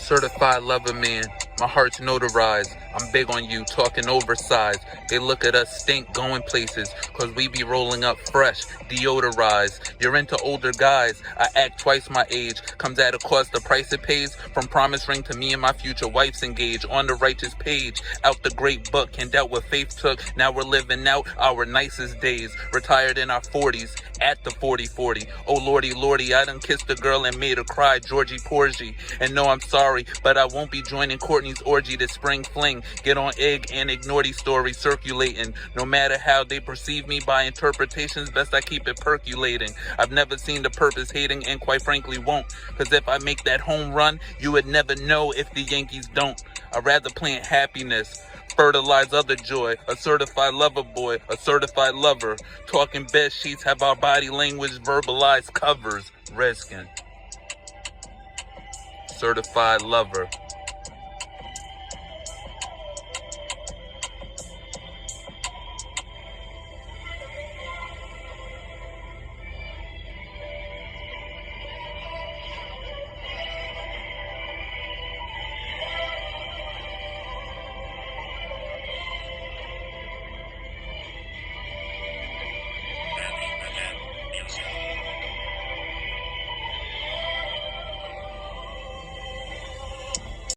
Certified lover man, my heart's notarized. I'm big on you, talking oversized. They look at us stink going places, cause we be rolling up fresh, deodorized. You're into older guys, I act twice my age. Comes at a cost, the price it pays. From promise ring to me and my future wife's engaged. On the righteous page, out the great book, and out what faith took. Now we're living out our nicest days. Retired in our 40s, at the 40-40. Oh Lordy, Lordy, I done kissed a girl and made her cry, Georgy Porgy. And no, I'm sorry, but I won't be joining Courtney's orgy this spring fling. Get on egg and ignore these stories circulating. No matter how they perceive me by interpretations, best I keep it percolating. I've never seen the purpose hating and quite frankly won't. Cause if I make that home run, you would never know if the Yankees don't. I'd rather plant happiness, fertilize other joy, a certified lover boy, a certified lover. Talking bed sheets, have our body language verbalized covers. Redskin. Certified lover.